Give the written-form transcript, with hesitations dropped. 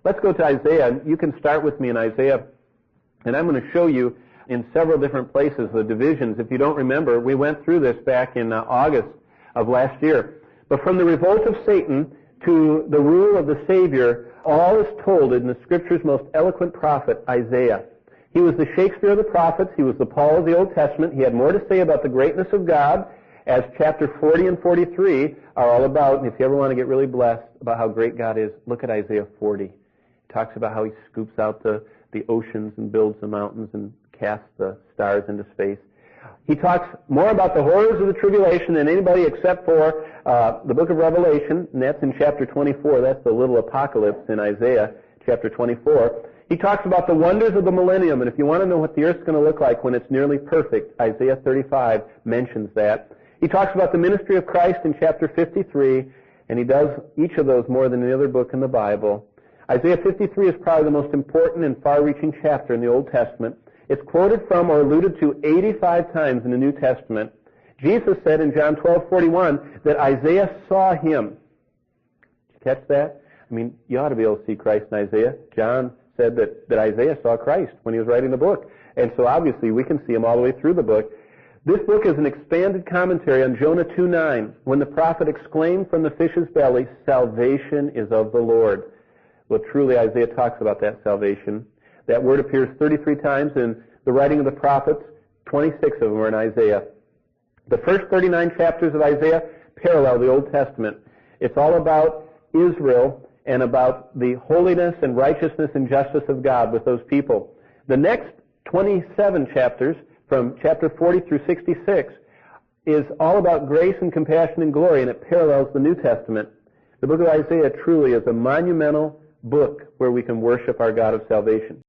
Let's go to Isaiah. You can start with me in Isaiah, and I'm going to show you in several different places the divisions. If you don't remember, we went through this back in August of last year. But from the revolt of Satan to the rule of the Savior, all is told in the Scripture's most eloquent prophet, Isaiah. He was the Shakespeare of the prophets. He was the Paul of the Old Testament. He had more to say about the greatness of God, as chapter 40 and 43 are all about. And if you ever want to get really blessed about how great God is, look at Isaiah 40. It talks about how he scoops out the oceans and builds the mountains and casts the stars into space. He talks more about the horrors of the tribulation than anybody except for the book of Revelation, and that's in chapter 24. That's the little apocalypse in Isaiah chapter 24. He talks about the wonders of the millennium, and if you want to know what the earth's going to look like when it's nearly perfect, Isaiah 35 mentions that. He talks about the ministry of Christ in chapter 53, and he does each of those more than any other book in the Bible. Isaiah 53 is probably the most important and far-reaching chapter in the Old Testament. It's quoted from or alluded to 85 times in the New Testament. Jesus said in John 12:41 that Isaiah saw him. Did you catch that? I mean, you ought to be able to see Christ in Isaiah. John said that Isaiah saw Christ when he was writing the book. And so obviously we can see him all the way through the book. This book is an expanded commentary on Jonah 2:9, when the prophet exclaimed from the fish's belly, "Salvation is of the Lord." Well, truly Isaiah talks about that salvation. That word appears 33 times in the writing of the prophets. 26 of them are in Isaiah. The first 39 chapters of Isaiah parallel the Old Testament. It's all about Israel and about the holiness and righteousness and justice of God with those people. The next 27 chapters, from chapter 40 through 66, is all about grace and compassion and glory, and it parallels the New Testament. The book of Isaiah truly is a monumental book where we can worship our God of salvation.